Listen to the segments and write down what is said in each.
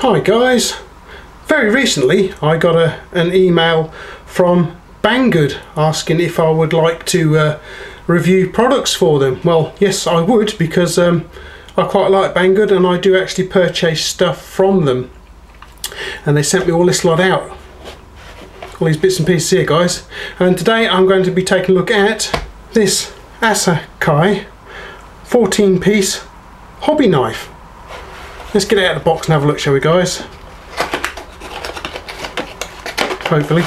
Hi guys, very recently I got an email from Banggood asking if I would like to review products for them. Well, yes I would, because I quite like Banggood and I do actually purchase stuff from them. And they sent me all this lot out, all these bits and pieces here guys, and today I'm going to be taking a look at this Asaki 14-piece hobby knife. Let's get it out of the box and have a look, shall we guys? Hopefully.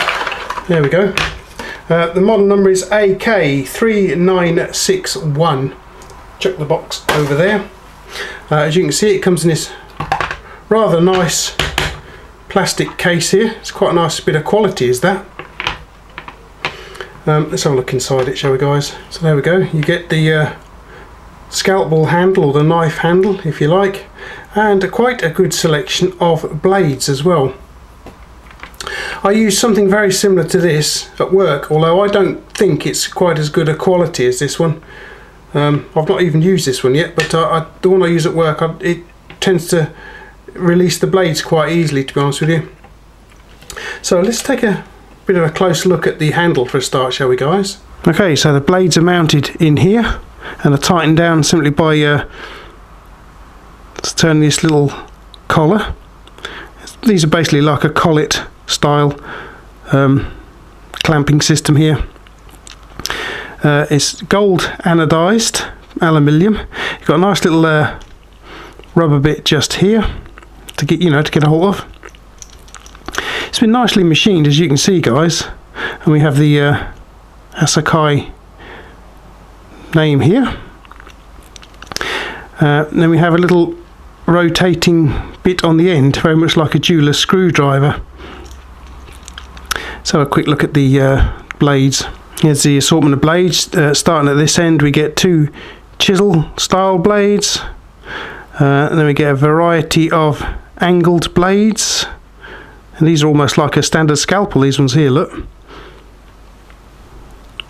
There we go. The model number is AK-3961. Chuck the box over there. As you can see, it comes in this rather nice plastic case here. It's quite a nice bit of quality, is that? Let's have a look inside it, shall we guys? So there we go. You get the scalpel handle, or the knife handle if you like, and quite a good selection of blades as well. I use something very similar to this at work, although I don't think it's quite as good a quality as this one. I've not even used this one yet, but the one I use at work, it tends to release the blades quite easily, to be honest with you. So let's take a bit of a close look at the handle for a start, shall we guys? Okay, so the blades are mounted in here and are tightened down simply by turning this little collar. These are basically like a collet style clamping system here. It's gold anodised aluminium. You've got a nice little rubber bit just here to get a hold of. It's been nicely machined, as you can see guys, and we have the Asaki name here. Then we have a little rotating bit on the end, very much like a jeweler's screwdriver. So a quick look at the blades. Here's the assortment of blades. Starting at this end, we get two chisel style blades, and then we get a variety of angled blades, and these are almost like a standard scalpel, these ones here, look.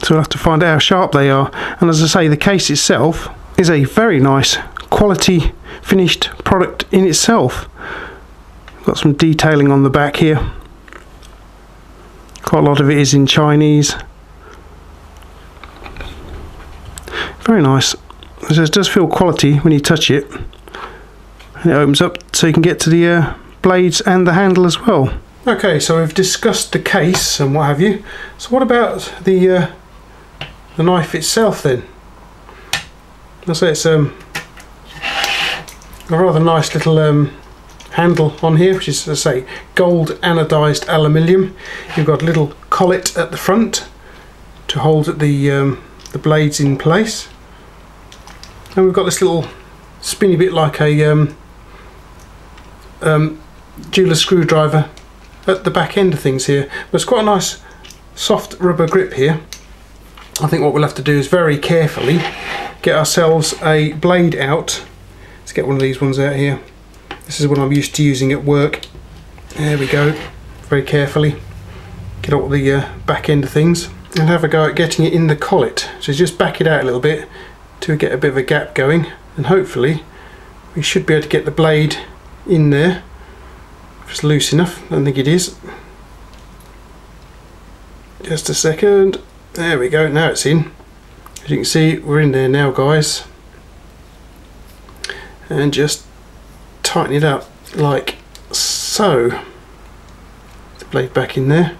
So we'll have to find out how sharp they are. And as I say, the case itself is a very nice quality finished product in itself. Got some detailing on the back here. Quite a lot of it is in Chinese. Very nice. It does feel quality when you touch it. And it opens up so you can get to the blades and the handle as well. Okay, so we've discussed the case and what have you. So what about the knife itself then? I'll say it's a rather nice little handle on here, which is, as I say, gold anodised aluminium. You've got a little collet at the front to hold the blades in place, and we've got this little spinny bit like a jeweler's screwdriver at the back end of things here. But it's quite a nice soft rubber grip here. I think what we'll have to do is very carefully get ourselves a blade out. Let's get one of these ones out here. This is what I'm used to using at work. There we go. Very carefully get all the back end of things and have a go at getting it in the collet. So just back it out a little bit to get a bit of a gap going, and hopefully we should be able to get the blade in there. If it's loose enough, I don't think it is. Just a second. There we go, now it's in. As you can see, we're in there now guys. And just tighten it up like so. The blade back in there.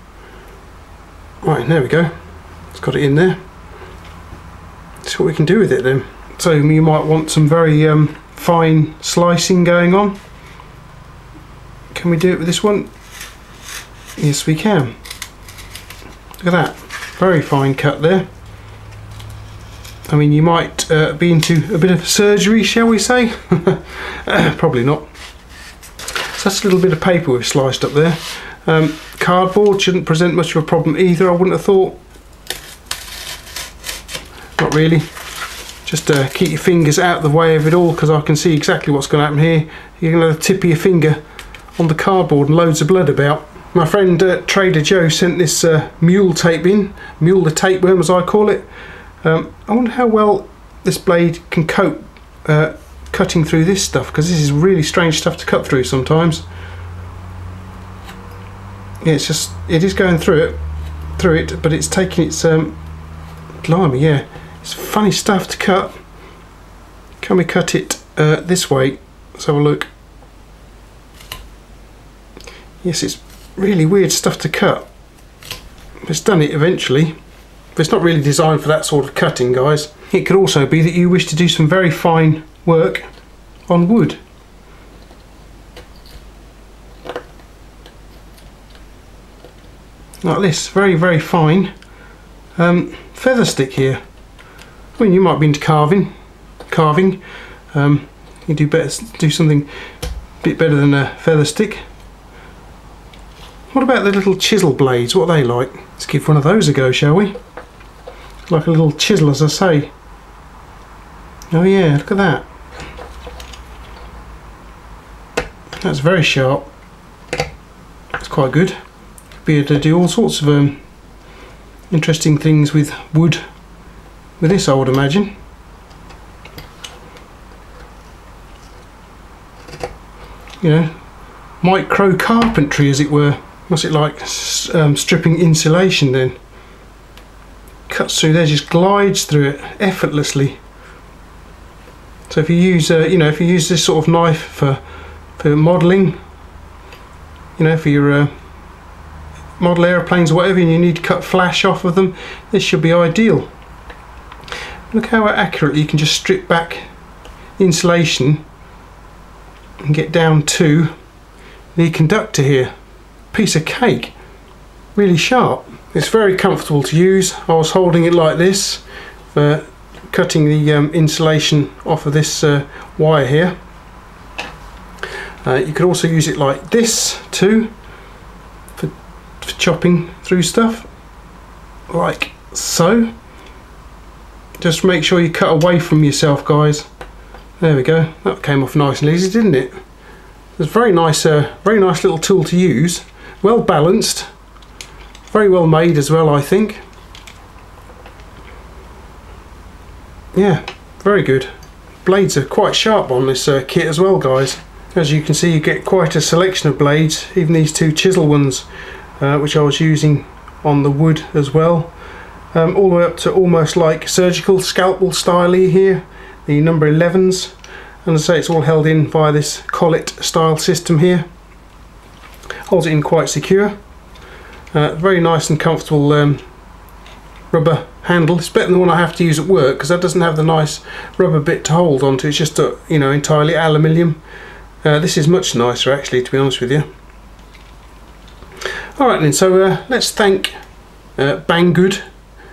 Right, there we go. It's got it in there. See what we can do with it then. So you might want some very fine slicing going on. Can we do it with this one? Yes we can. Look at that. Very fine cut there. I mean, you might be into a bit of surgery, shall we say? Probably not. So that's a little bit of paper we've sliced up there. Cardboard shouldn't present much of a problem either, I wouldn't have thought. Not really. Just keep your fingers out of the way of it all, because I can see exactly what's going to happen here. You're going to have the tip of your finger on the cardboard and loads of blood about. My friend Trader Joe sent this mule tape in, mule the tapeworm as I call it. I wonder how well this blade can cope cutting through this stuff, because this is really strange stuff to cut through sometimes. Yeah, it is going through it, but it's taking its blimey, yeah, it's funny stuff to cut. Can we cut it this way? Let's have a look. Yes, it's really weird stuff to cut. It's done it eventually, but it's not really designed for that sort of cutting, guys. It could also be that you wish to do some very fine work on wood. Like this, very, very fine feather stick here. I mean, you might be into carving. You do something a bit better than a feather stick. What about the little chisel blades? What are they like? Let's give one of those a go, shall we? Like a little chisel, as I say. Oh yeah, look at that. That's very sharp. That's quite good. Be able to do all sorts of interesting things with wood with this, I would imagine. You know, micro carpentry, as it were. What's it like? Stripping insulation then. Cuts through there, just glides through it effortlessly. So if you use, if you use this sort of knife for modelling, for your model aeroplanes or whatever, and you need to cut flash off of them, this should be ideal. Look how accurately you can just strip back insulation and get down to the conductor here. Piece of cake, really sharp. It's very comfortable to use. I was holding it like this for cutting the insulation off of this wire here. You could also use it like this too, for chopping through stuff, like so. Just make sure you cut away from yourself, guys. There we go. That came off nice and easy, didn't it? It's a very nice little tool to use. Well balanced, very well made as well, I think. Yeah, very good. Blades are quite sharp on this kit as well, guys. As you can see, you get quite a selection of blades, even these two chisel ones, which I was using on the wood as well. All the way up to almost like surgical scalpel style here, the number 11s. And as I say, it's all held in via this collet style system here. Holds it in quite secure. Very nice and comfortable rubber handle. It's better than the one I have to use at work, because that doesn't have the nice rubber bit to hold onto. It's just entirely aluminium. This is much nicer, actually, to be honest with you. Alright then, so let's thank Banggood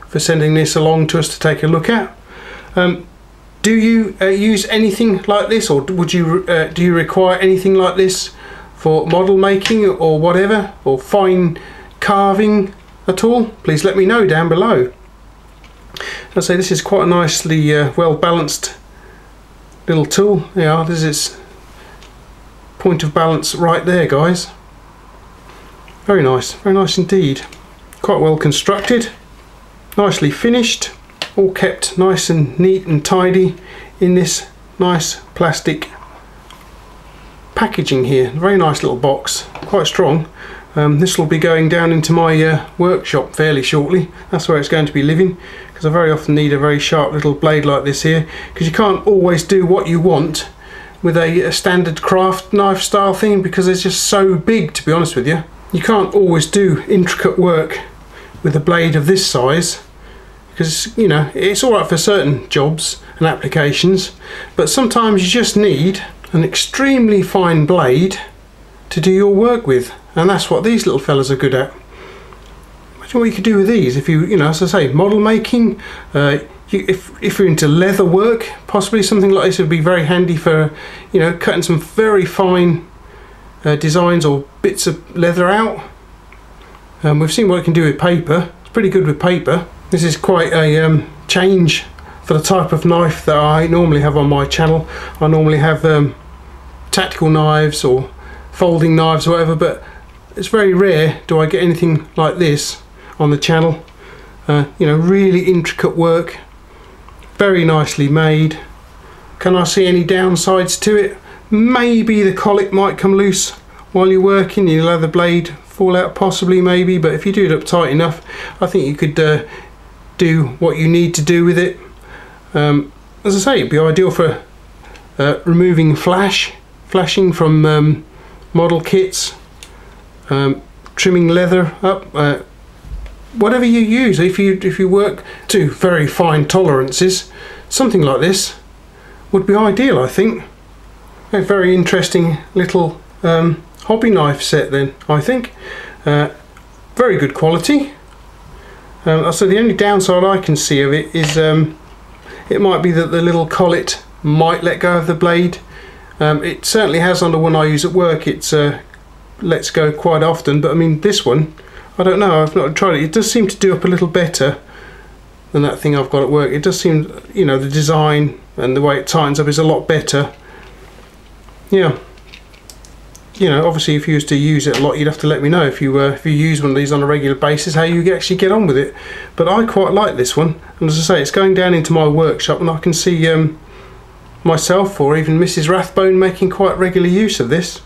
for sending this along to us to take a look at. Do you use anything like this, or would you do you require anything like this for model making or whatever, or fine carving at all? Please let me know down below. I'd say this is quite a nicely well balanced little tool. Yeah, this is its point of balance right there, guys. Very nice indeed. Quite well constructed, nicely finished, all kept nice and neat and tidy in this nice plastic packaging here. Very nice little box, quite strong. This will be going down into my workshop fairly shortly. That's where it's going to be living, because I very often need a very sharp little blade like this here, because you can't always do what you want with a standard craft knife style thing, because it's just so big, to be honest with you. You can't always do intricate work with a blade of this size, because it's alright for certain jobs and applications, but sometimes you just need an extremely fine blade to do your work with, and that's what these little fellas are good at. Imagine what you could do with these if as I say, model making. If you're into leather work, possibly something like this would be very handy for cutting some very fine designs or bits of leather out. We've seen what it can do with paper. It's pretty good with paper. This is quite a change for the type of knife that I normally have on my channel. I normally have tactical knives or folding knives or whatever, but it's very rare do I get anything like this on the channel. Really intricate work, very nicely made. Can I see any downsides to it? Maybe the collet might come loose while you're working. You'll have the blade fall out possibly, maybe, but if you do it up tight enough, I think you could do what you need to do with it. As I say, it'd be ideal for removing flashing from model kits, trimming leather up, whatever you use. If you work to very fine tolerances, something like this would be ideal, I think. A very interesting little hobby knife set then, I think. Very good quality. So the only downside I can see of it is it might be that the little collet might let go of the blade. It certainly has on the one I use at work. It's lets go quite often, but I mean this one, I don't know, I've not tried it. It does seem to do up a little better than that thing I've got at work. It does seem, you know, the design and the way it tightens up is a lot better. Yeah, you know, obviously if you used to use it a lot, you'd have to let me know if you use one of these on a regular basis, how you actually get on with it. But I quite like this one, and as I say, it's going down into my workshop, and I can see myself or even Mrs. Rathbone making quite regular use of this.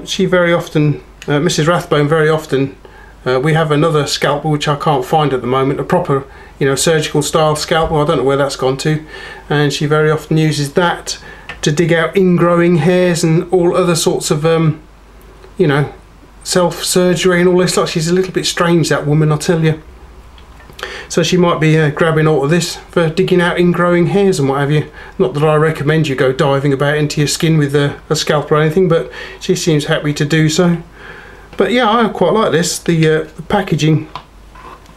She very often, Mrs. Rathbone very often, we have another scalpel which I can't find at the moment, a proper, you know, surgical style scalpel. I don't know where that's gone to, and she very often uses that to dig out ingrowing hairs and all other sorts of you know, self-surgery and all this. Like, she's a little bit strange, that woman, I tell you. So she might be grabbing all of this for digging out ingrowing hairs and what have you. Not that I recommend you go diving about into your skin with a scalpel or anything, but she seems happy to do so. But yeah, I quite like this. The packaging,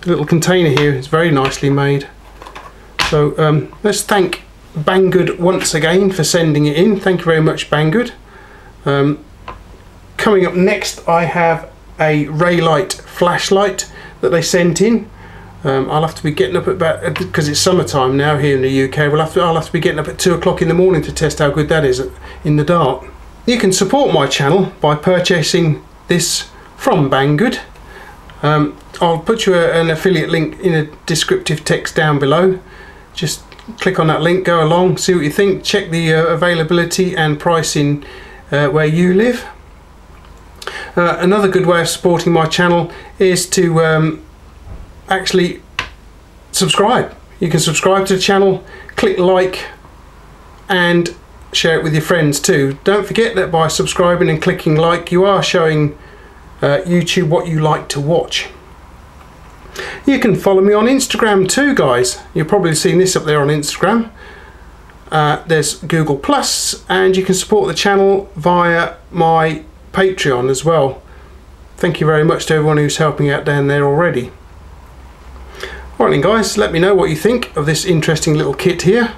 the little container here is very nicely made. So let's thank Banggood once again for sending it in. Thank you very much, Banggood. Coming up next, I have a Raylight flashlight that they sent in. I'll have to be getting up at about, because it's summertime now here in the UK, I'll have to be getting up at 2 o'clock in the morning to test how good that is in the dark. You can support my channel by purchasing this from Banggood. I'll put you an affiliate link in a descriptive text down below. Just click on that link, go along, see what you think, check the availability and pricing where you live. Another good way of supporting my channel is to actually subscribe. You can subscribe to the channel, click like, and share it with your friends too. Don't forget that by subscribing and clicking like, you are showing YouTube what you like to watch. You can follow me on Instagram too, guys. You've probably seen this up there on Instagram. There's Google Plus, and you can support the channel via my Patreon as well. Thank you very much to everyone who's helping out down there already. Right then, guys, let me know what you think of this interesting little kit here.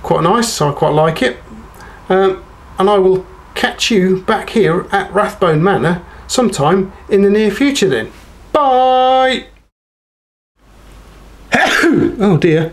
Quite nice, I quite like it. And I will catch you back here at Rathbone Manor sometime in the near future then. Bye! Oh dear.